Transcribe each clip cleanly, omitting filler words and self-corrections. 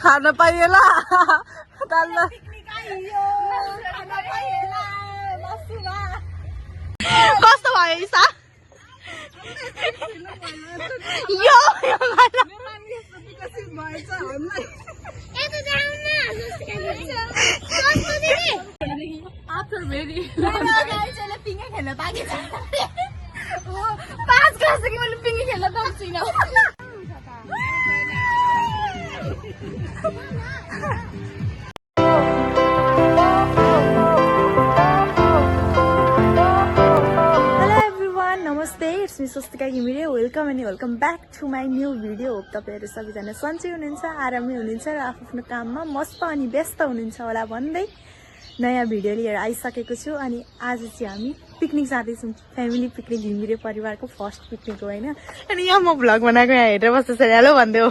खाना पाइएला कस्तो भयो ईशा यो पिङ्गे खेल्न पाएको छ 5 क्लासदेखि मैले पिङ्गे खेल्न पाएको छुइनँ नमस्ते it's me Swastika Ghimire welcome back to my new video hope तपाईँहरू सबैजना सन्चै हुनुहुन्छ आरामै हुनुहुन्छ र आफ्नो काममा मस्त अनि व्यस्त हुनुहुन्छ होला भन्दै नयाँ भिडियो लिएर आइसकेको छु अनि आज चाहिँ हामी पिकनिक जाँदैछौँ फ्यामिली पिकनिक घिमिरे परिवारको फर्स्ट पिकनिक हो होइन अनि यहाँ म भ्लग बनाएको यहाँ हेरेर बस्दैछ हेलो भन्दै हो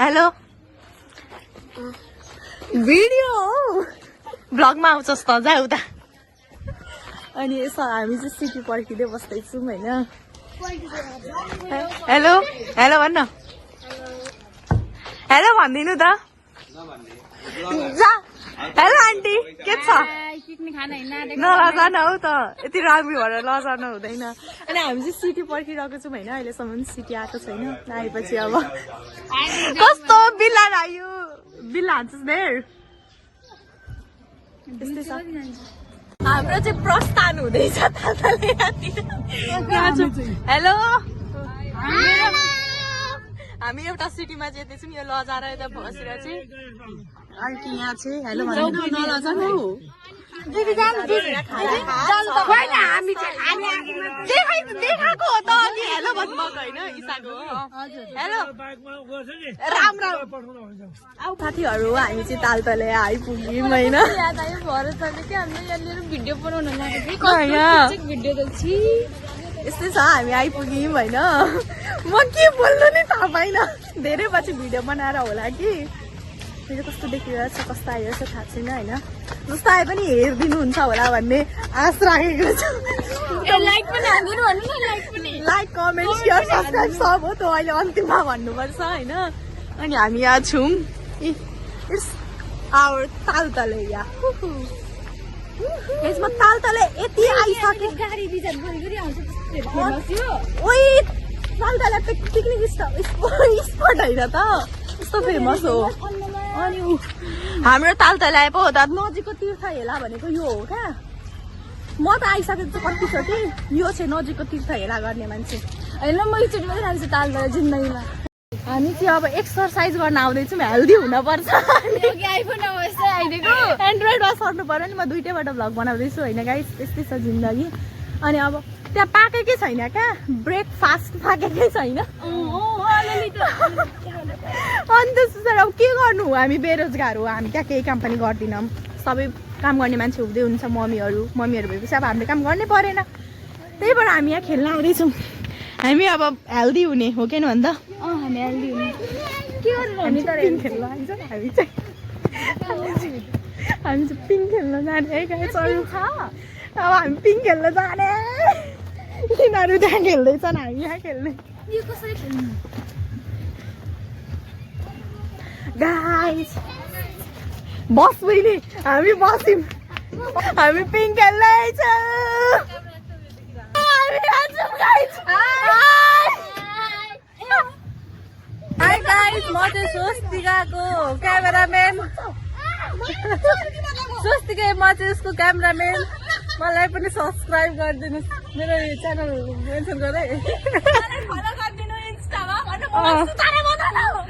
हेलो भिडियो हो भ्लगमा आउँछस् त जा उता अनि यसो हामी चाहिँ सिटी पर्खिँदै बस्दैछौँ होइन हेलो हेलो भन्न हेलो भनिदिनु त जा हेलो आन्टी के छ नलजान हौ त यति राम्री भएर लजानु हुँदैन अनि हामी चाहिँ सिटी पर्खिरहेको छौँ होइन अहिलेसम्म सिटी आएको छैन आएपछि अब कस्तो बिल्ला आयो बिल्ला हान्छस् धेर त्यस्तै छ हाम्रो चाहिँ प्रस्थान हुँदैछ हेलो हामी एउटा सिटीमा जाँदैछौँ यो लजाएर यता बसेर चाहिँ आन्टी यहाँ चाहिँ हेलो देखाएको हो त अनि हेलो भन्नुभएको होइन इसाको हेलो राम राम साथीहरू हामी चाहिँ तालतले आइपुग्यौँ होइन भिडियो बनाउन यस्तै छ हामी आइपुग्यौँ होइन म के बोल्नु नै थाहा पाइनँ धेरै पछि भिडियो बनाएर होला कि मेरो कस्तो देखिरहेको छ कस्तो आइरहेको छ थाहा छैन होइन जस्तो आए पनि हेरिदिनुहुन्छ होला भन्ने आश राखेको छु लाइक कमेन्ट सेयर सब्सक्राइब सब हो त अहिले अन्तिममा भन्नुपर्छ होइन अनि हामी यहाँ छौँ इट्स आवर तालतले यहाँ यसमा तालतले यति आइसक्यो ओइ तालतले पिकनिक स्पट होइन त यस्तो फेमस हो अनि हाम्रो तालतले पो त नजिकको तीर्थ हेला भनेको यो हो क्या म त आइसकेको छु कतिचोटि यो चाहिँ नजिकको तीर्थ हेला गर्ने मान्छे होइन म एकचोटि मात्रै जान्छु तालतले जिन्दगीमा हामी चाहिँ अब एक्सर्साइज गर्न आउँदैछौँ हेल्दी हुनुपर्छ एन्ड्रोइडमा सर्नु पर्यो नि म दुइटैबाट भ्लग बनाउँदैछु होइन गाइस त्यस्तै छ जिन्दगी अनि अब त्यहाँ पाकेकै छैन क्या ब्रेकफास्ट पाकेकै छैन अनि त्यसपछि अब के गर्नु हामी बेरोजगार हो हामी त्यहाँ केही काम पनि गर्दैनौँ सबै काम गर्ने मान्छे हुँदै हुन्छ मम्मीहरू भएपछि अब हामीले काम गर्नै परेन त्यही भएर हामी यहाँ खेल्न आउँदैछौँ हामी अब हेल्दी हुने हो कि भन्दा हामी हेल्दी हुने के हामी पिङ खेल्न आइन्छ हामी चाहिँ पिङ खेल्न जाने है गाइस अब हामी पिङ खेल्न जाने यिनीहरू त्यहाँ खेल्दैछन् हामी यहाँ खेल्ने यो कसरी खेल्नु गाइस बस बहिनी हामी बस्यौँ हामी पिङ खेल्दैछौँ हाई गाइस म चाहिँ स्वस्तिकाको क्यामेराम्यान स्वस्तिका म चाहिँ उसको क्यामेराम्यान मलाई पनि सब्सक्राइब गरिदिनुहोस् मेरो च्यानल मेन्सन गरे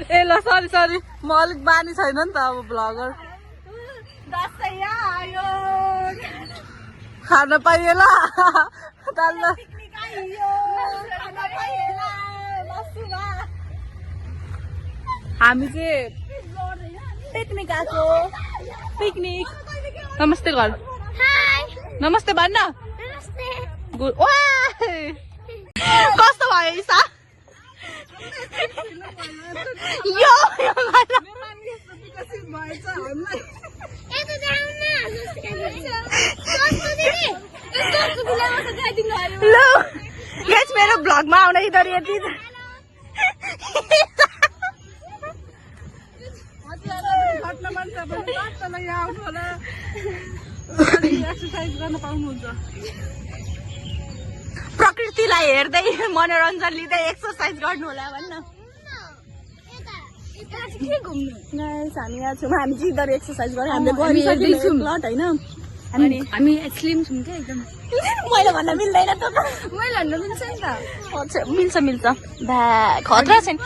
ए ल सरी म अलिक बानी छैन नि त अब भ्लगर खाना पाइएला हामी चाहिँ पिकनिक आएको पिकनिक नमस्ते घर नमस्ते भन्न कस्तो भयो ईशा यो मेरो भ्लगमा आउन इधर यति एक्सरसाइज गर्न पाउनुहुन्छ प्रकृतिलाई हेर्दै मनोरञ्जन लिँदै एक्सरसाइज गर्नु होला भन्न गाइस हामी यहाँ छौँ हामी चाहिँ इधर एक्सरसाइज गर्यो हामीले गरिसकेको प्लट होइन हामी स्लिम छौँ क्या एकदम मैले भन्न मिल्दैन त मैले भन्नु मिल्छ नि त अच्छा मिल्छ भ्या खतरा छैन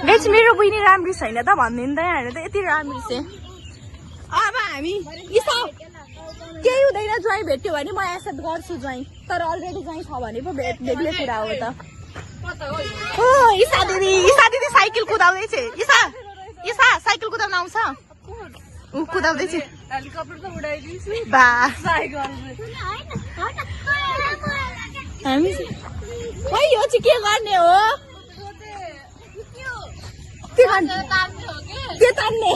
गाइस मेरो बहिनी राम्री छैन त भनिदिँदै होइन त यति राम्री चाहिँ अब हामी इसा केही हुँदैन ज्वाइँ भेट्यो भने म एक्सेप्ट गर्छु ज्वाइँ तर अलरेडी ज्वाइँ छ भने पो बेग्लै कुरा हो त ओ इसा दिदी साइकल कुदाउँदैछ इसा साइकल कुदाउन आउँछ ऊ कुदाउँदैछ हेलिकप्टर त उडाइदिन्छु बा साइकल हामी खै यो चाहिँ के गर्ने हो के तान्ने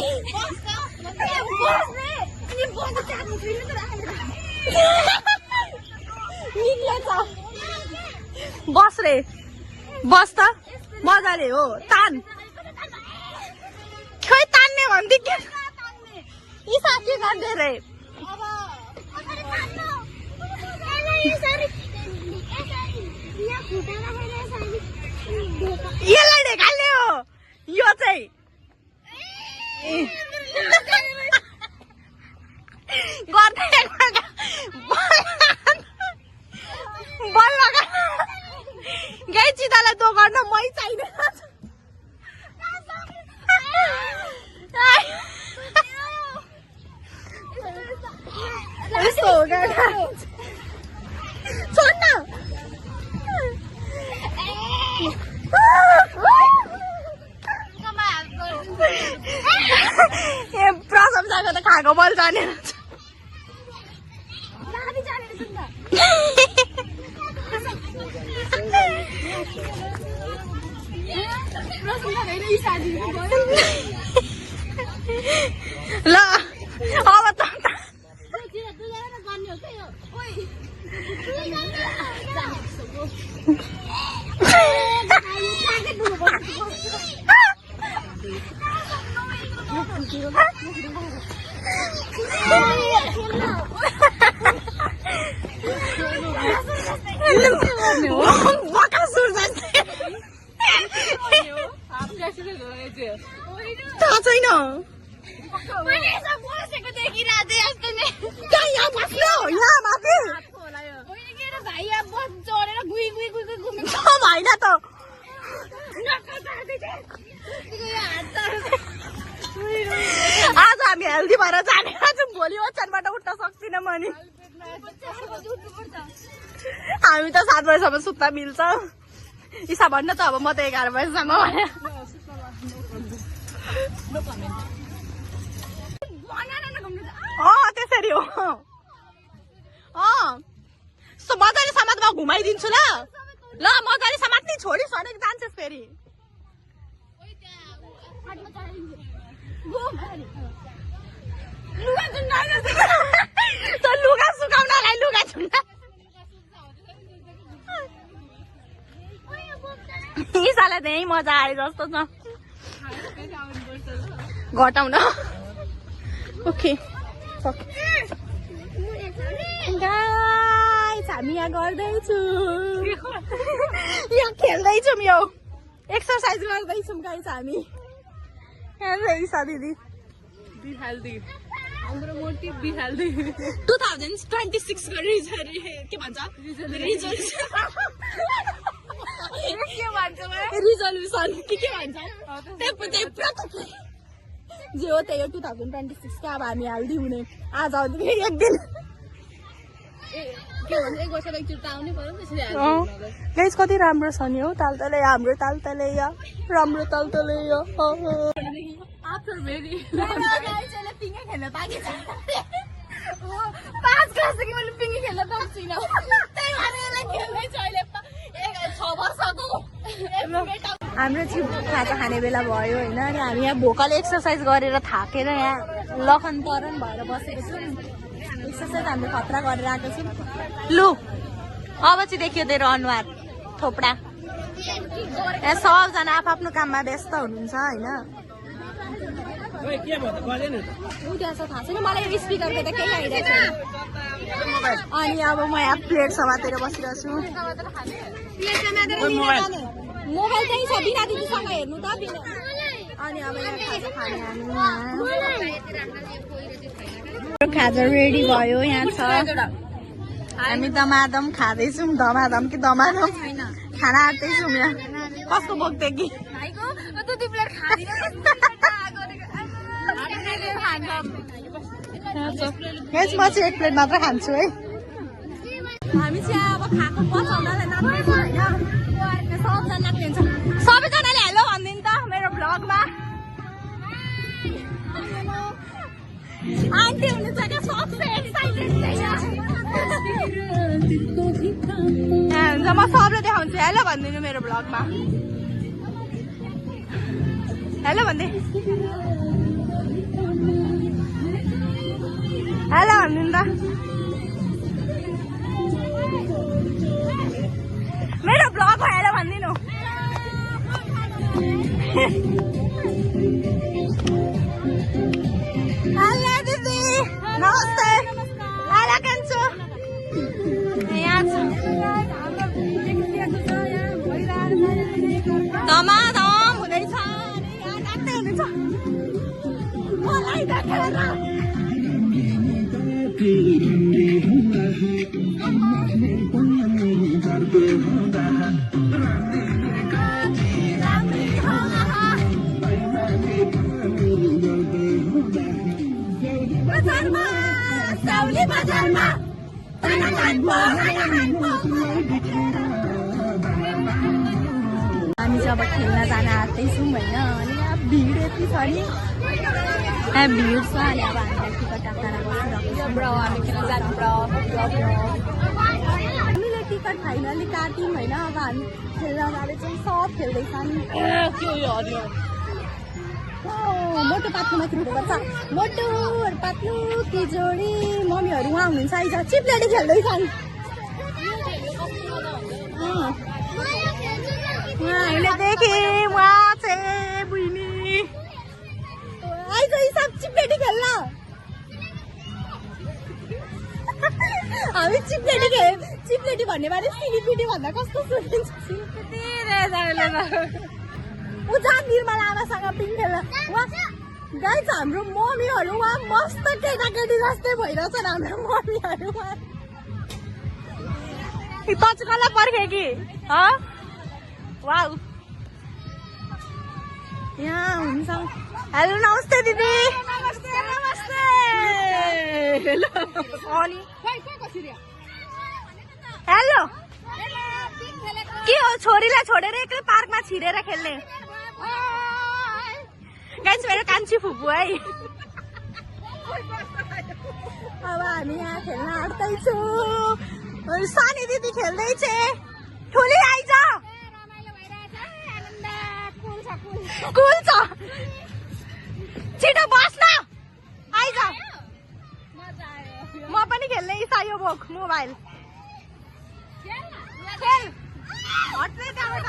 बस रे बस त मजाले हो तान खै तान्ने भन्दै के इसा के गर्ने रे यसलाई ढेकाल्ने हो यो चाहिँ गाई चितालाई दो गर्न मै चाहिँदैन यस्तो हो छोड्न ए प्रशंसाको त खाएको बल जाने ल अब त बकासुर जस्तै थाहा छैन यहाँ बस्नु यहाँ माथि भएन त आज हामी हेल्दी भएर जाने भोलि ओछ्यानबाट उठ्न सक्दिनँ म नि हामी त 7 बजीसम्म सुत्न मिल्छ इसा भन्न त अब म त 11 बजीसम्म त्यसरी हो मजाले समाजमा घुमाइदिन्छु ल मजाले समात्ने छोडिस् भने जान्छस् फेरि लुगा सुकाउनलाई लुगा छुन्ना इसालाई त यही मजा आयो जस्तो छ घटाउन ओके गाइस हामी यहाँ गर्दैछु यहाँ खेल्दैछौँ यो एक्सर्साइज गर्दैछौँ गाइस हामी इसा दिदी बी हेल्दी हाम्रो मोटिभ बी हेल्दी 2026 को के भन्छ रिजोल्युसन के भन्छ जे हो त्यही हो 2026 का अब हामी हेल्दी हुने आज एक दिन गाइस कति राम्रो छ नि हो तालतले हाम्रो तालतले राम्रो तालतले आफ्टर भेरी पिङ्गे खेल्न पाएँ 5 क्लासदेखि मैले पिङ्गे खेल्न पाएको छुइनँ त्यही भएर यसलाई खेल्दैछु अहिले 6 वर्षको हाम्रो चाहिँ खाजा खाने बेला भयो होइन अनि हामी यहाँ भोकल एक्सर्साइज गरेर थाकेर यहाँ लखन तरन भएर बसेको छौँ एक्सर्साइज हामीले खतरा गरेर आएको छौँ लु अब चाहिँ देखियो तेरो अनुहार थोपडा यहाँ सबजना आफ्नो काममा व्यस्त हुनुहुन्छ होइन थाहा छैन मलाई स्पिकरको त केही आइडिया छैन अनि अब म यहाँ प्लेट समातेर बसिरहेको छु। मोबाइल चाहिँ छ बिना दिदीसँग हेर्नु त बिना। अनि अब यहाँ खाजा खाने हामी खाजा रेडी भयो यहाँ छ। हामी दमादम खाँदैछौँ। दमादम कि दमादम खाना आँट्दैछौँ यहाँ। कसको बोक्दै कि म चाहिँ 1 प्लेट मात्र खान्छु है। हामी चाहिँ अब खाएको पचाउनलाई नाच्दैछ होइन। सबजनाले हुन्छ सबैजनाले हेलो भनिदिनु त मेरो भ्लगमा। आन्टी हुनुहुन्छ क्या सबसे एक्साइटेड हुन्छ। म सबलाई देखाउँछु हेलो भनिदिनु मेरो भ्लगमा। हेलो भन्दै हेलो भनिदिनु त मेरो भ्लगमा हेलो भनिदिनु। हेलो दिदी नमस्ते। हेलो कान्छो यहाँ छ। दमादम हुँदैछ। यहाँ नाच्दै हुनुहुन्छ मलाई देखेर। हामी चाहिँ अब खेल्न जान आँट्दैछौँ होइन। अनि यहाँ भिड यति छ नि यहाँ भिड छ। अनि अब हामीलाई टिकट काट्न हामीले टिकट फाइनली काट्यौँ होइन। अब हामी खेल्न जाँदैछौँ। सब खेल्दैछन्। मोटो पात्लो माथि उठेको छ। मोटो पात्लो कि जोडी मम्मीहरू उहाँ हुनुहुन्छ आइज चिप्लेटी खेल्दैछन्। हामीले देखेँ उहाँ चाहिँ बुइनी आइज सब चिप्लेटी खेल्न। हामी चिप्लेटी भन्ने बारे सिलिपिटी भन्दा कस्तो सुनिन्छ। ऊ जहाँ निर्मला आमासँग पिङ खेल्न गाइज हाम्रो मम्मीहरू उहाँ मस्त केटाकेटी जस्तै भइरहेछन् हाम्रो मम्मीहरू। तचकला पर्खे कि वाउ यहाँ हुन्छ। हेलो नमस्ते दिदी। नमस्ते। हेलो के हो छोरीलाई छोडेर एक्लै पार्कमा छिरेर खेल्ने। गाइस मेरो कान्छी फुपू है। अब हामी यहाँ खेल्न आँट्दैछौँ। सानी दिदी खेल्दैछ। ठुली आइज कुल छ छिटो बस्न आइज। म पनि खेल्ने इसायो बोक मोबाइल खेल हट्दै त्यहाँबाट।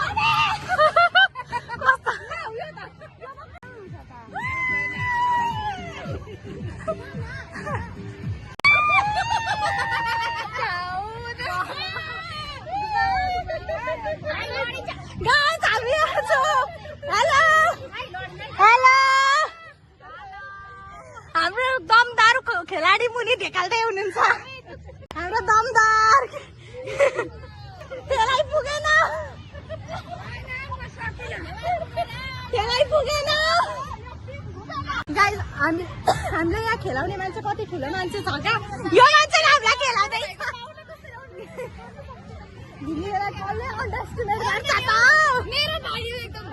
हाम्रो दमदार खेलाडी मुनि ढेकाल्दै हुनुहुन्छ। हाम्रो दमदार त्यसलाई पुगेन गाइस। हामीले यहाँ खेलाउने मान्छे कति ठुलो मान्छे छ क्या। यो मान्छेले हामीलाई खेलाउँदैछ। दिदीलाई कसले अन्डरस्ट्यान्ड गर्छ त। मेरो भाइ एकदम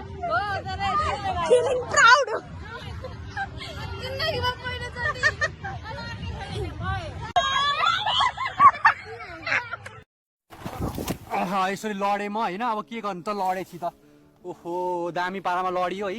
फिलिङ प्राउड। जिन्दगीमा पहिलोचोटि यसरी लडे म होइन। अब के गर्नु त लडेपछि त ओहो दामी पारामा लडियो है।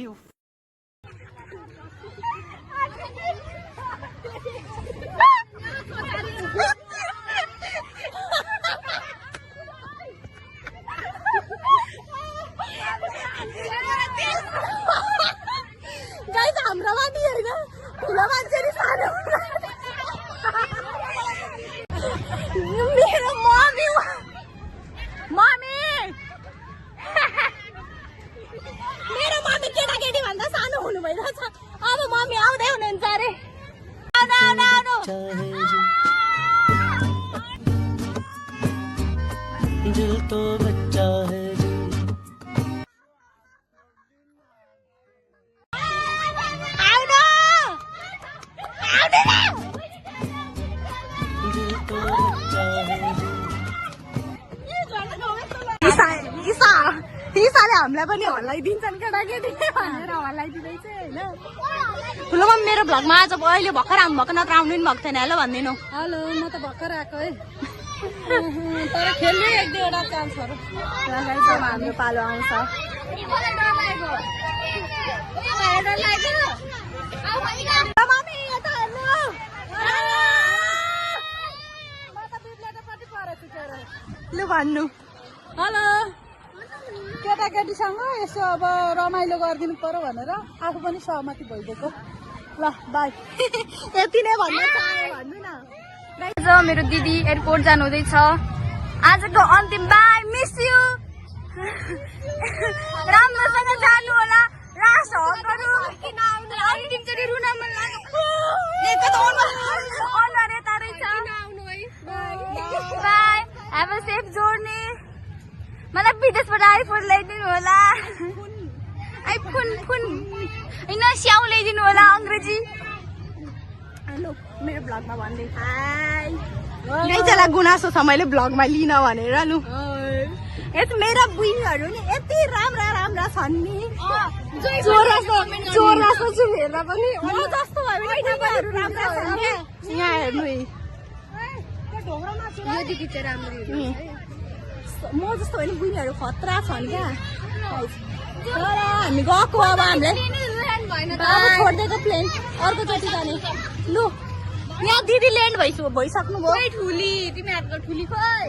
गाइस हाम्रो माथि होइन ठुलो मान्छे नि सानो बच्चा है जी दिल तो बच्चा है जी दिल तो बच्चा है जी ईसाले हामीलाई पनि हल्लाइदिन्छन् केटाकेटी भनेर हल्लाइदिँदैछ होइन ठुलो मम्मी मेरो भ्लगमा आज अहिले भर्खर आउनु भएको नत्र आउनु पनि भएको थिएन हेलो भनिदिनु हेलो म त भर्खर आएको है तर खेल्ने एक दुईवटा चान्सहरू हाम्रो पालो आउँछ लु भन्नु हेलो केटाकेटीसँग यसो अब रमाइलो गरिदिनु पर्यो भनेर आफू पनि सहमति भइदिएको ल बाई यति नै भन्नु चाह्यो भन्नु न आज मेरो दिदी एयरपोर्ट जानु हुँदैछ आजको अन्तिम बाई मिस यु राम्रोसँग जानु होला लास्ट हकहरू अन्तिमचोटि रुन मन लाग्यो अनुहार यता रहेछ by have a safe journey मलाई विदेशबाट आइफोन ल्याइदिनु होला आइफोन होइन स्याउ ल्याइदिनु होला अङ्ग्रेजी लु मेरो भ्लगमा भन्दै हाई गाइजलाई गुनासो छ मैले भ्लगमा लिन भनेर लु यति मेरा बुइङहरू नि यति राम्रा राम्रा छन् नि चोरासो छु हेर्दा पनि जस्तो भयो बुइङहरू राम्रा छन् क्या यहाँ हेर्नु है यो दिदी चाहिँ राम्रो म जस्तो होइन बुइङहरू खतरा छन् क्या तर हामी गएको अब हामीलाई अब छोडिदिएको प्लेन अर्कोचोटि जाने लु यहाँ दिदी ल्यान्ड भइसक्नु भयो ठुली तिमीहरूको ठुली खोइ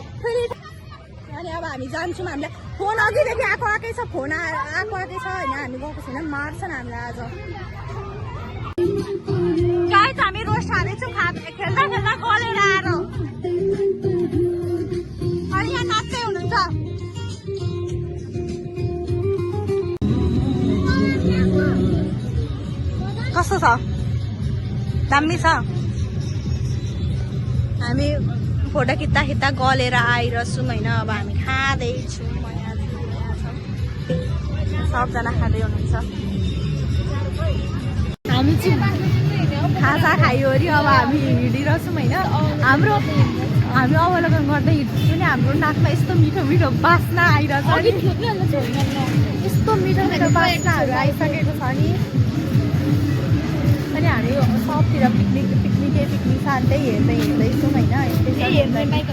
अनि अब हामी जान्छौँ हामीलाई फोन अघिदेखि आएकै छ फोन आएकै छ होइन हामी गएको छैन मार्छन् हामीलाई आज गाइस हामी रोस्ट हालेछौँ खेल्दा खेल्दा गलेर आएर अनि यहाँ नाच्दै हुनुहुन्छ कस्तो छ दामी छ हामी फोटो खिच्दा खिच्दा गलेर आइरहेछौँ होइन अब हामी खाँदैछौँ सबजना खाँदै हुनुहुन्छ हामी चाहिँ खाजा खायो अरे अब हामी हिँडिरहेछौँ होइन हामी अवलोकन गर्दै हिँड्छौँ नि हाम्रो नाकमा यस्तो मिठो मिठो बास्ना आइरहेछ यस्तो मिठो मिठो बास्नाहरू आइसकेको छ नि अनि हामी सबतिर पिकनिक सान्दै हेर्दैछौँ होइन हेर्ने बाइक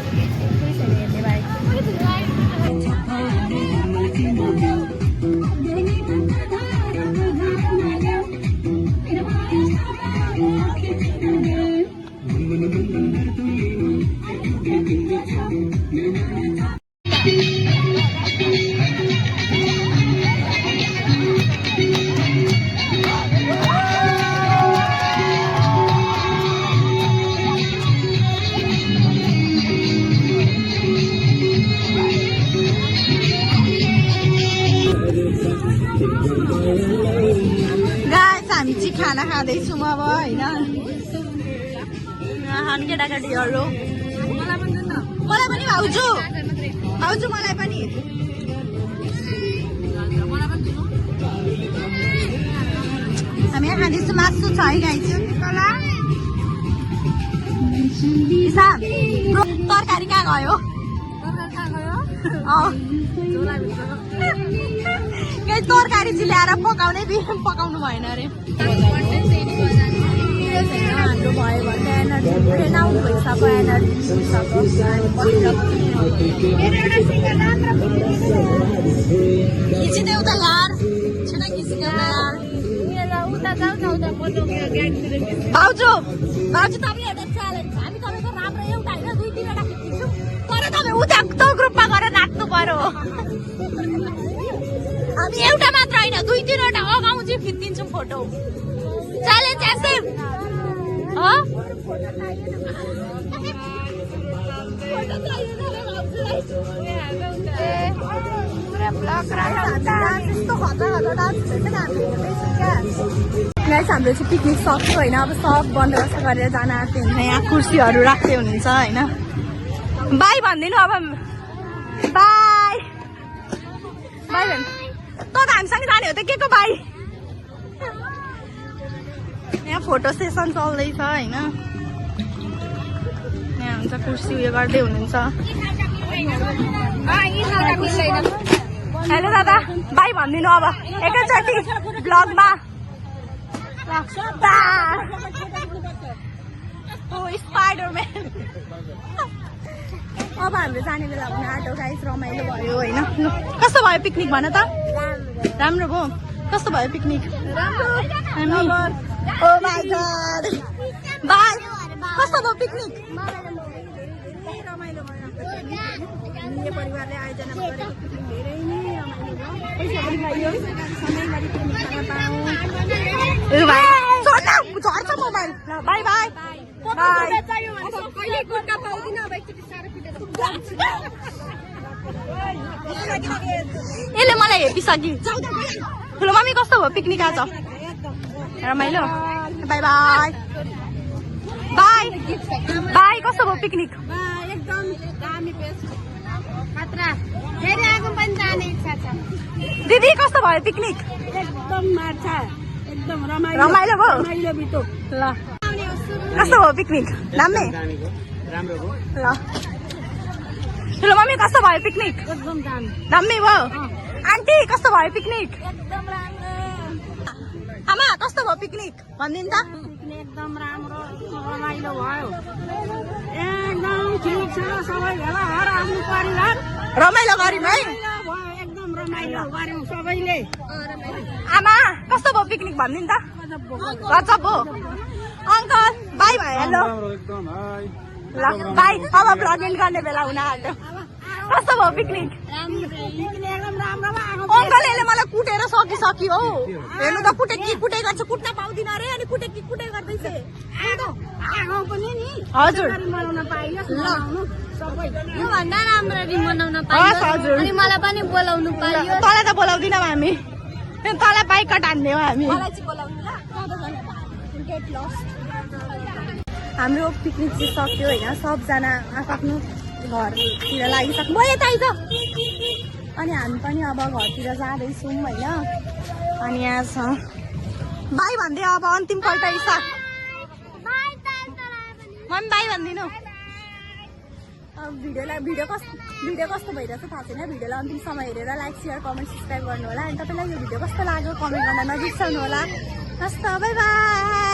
हामी चाहिँ खाना खाँदैछौँ अब होइन केटाकेटीहरू मलाई पनि भाउजू मलाई पनि हामी यहाँ खाँदैछौँ मासु छ है गाइछु तरकारी कहाँ गयो तरकारी चाहिँ ल्याएर पकाउनु भएन अरे हाम्रो भयो भने एनर्जी ट्रेन आउनु भइसक्यो एनर्जी खिचिदेऊ त यार छिन खिचिदेऊ त भाउजू तपाईँ एउटा च्यालेन्ज हामी तपाईँको राम्रो एउटा होइन 2-3वटा खिचिदिन्छौँ तर तपाईँ उता ग्रुपमा गएर राख्नु पर्यो हामी एउटा मात्र होइन 2-3वटा अगाउँ चाहिँ खिचिदिन्छौँ फोटो च्यालेन्ज एक्सेप्ट गाइस हाम्रो चाहिँ पिकनिक सक्यो होइन अब सब बन्दोबस्त गरेर जान आँट्यो हुन्छ यहाँ कुर्सीहरू राख्दै हुनुहुन्छ होइन बाई भनिदिनु अब बाई बाई भन् त हामीसँग जाने हो त के को बाई यहाँ फोटो सेसन चल्दैछ होइन यहाँ हुन्छ कुर्सी उयो गर्दै हुनुहुन्छ हेलो दादा बाई भनिदिनु अब एकैचोटि ब्लगमा स्पाइडरम्यान अब हाम्रो जाने बेला हुने आँटो गाइस रमाइलो भयो होइन कस्तो भयो पिकनिक भन त राम्रो भयो कस्तो भयो picnic oh my god bye कस्तो भयो पिकनिक रमाइलो भयो परिवारले आयोजना गरेको पिकनिक धेरै नै रमाइलो भयो पैसा पनि पाइयो सधैँभरि पिकनिक खान पाऊँ झर्छ मोबाइल बाई बाई यसले मलाई हेपिसक्यो ठुलो मम्मी कस्तो भयो पिकनिक आज रमाइलो बाई बाई बाई बाई कस्तो भयो पिकनिक एकदम दामी पेस खतरा फेरि आगो पनि जाने इच्छा छ दिदी कस्तो भयो पिकनिक एकदम मार्छ एकदम रमाइलो रमाइलो भयो रमाइलो बितो ल कस्तो भयो पिकनिक दामी राम्रो भयो ल ठुलो मम्मी कस्तो भयो पिकनिक एकदम दामी दामी भयो आन्टी कस्तो भयो पिकनिक एकदम राम्रो आमा कस्तो भयो पिकनिक भनिदिनु त एकदम राम्रो रमाइलो भयो एकदम ठिक छ सबै भेला भएर आफ्नो परिवार रमाइलो गऱ्यौँ है भयो एकदम रमाइलो गऱ्यौँ सबैले आमा कस्तो भयो पिकनिक भनिदिनु त गजब हो अङ्कल बाई भयो हेलो एकदम हाई ल बाई अब भ्लगिङ गर्ने बेला हुन आँट्यो कस्तो भयो पिकनिक एकदम राम्रो भयो अङ्कल यसले मलाई कुटेर सकिसक्यो हौ हेर्नु त कुटे गर्छ कुट्न पाउँदिन अरे अनि कुटे गर्दैछ आगो पनि नि हजुर मनाउन पाइयोस् मनाउनु सबै योभन्दा राम्ररी मनाउन हस् पाइयो हजुर अनि मलाई पनि बोलाउनु पाइयो तँलाई त बोलाउँदिनौँ हामी तँलाई बाइक हान्दियौँ हामी हाम्रो पिकनिक चाहिँ सक्यो होइन सबजना आफ्नो घरतिर लागिसक्नु भयो यता आइज अनि हामी पनि अब घरतिर जाँदैछौँ होइन अनि यहाँ छ बाई भन्दै अब अन्तिमपल्ट इसा मम्मी बाई भनिदिनु भिडियो कस्तो भइरहेछ थाहा छैन भिडियोलाई अन्तिमसम्म हेरेर लाइक सेयर कमेन्ट सब्सक्राइब गर्नु होला अनि तपाईँलाई यो भिडियो कस्तो लाग्यो कमेन्ट गर्न नबिर्साउनु होला हस् त बाई बाई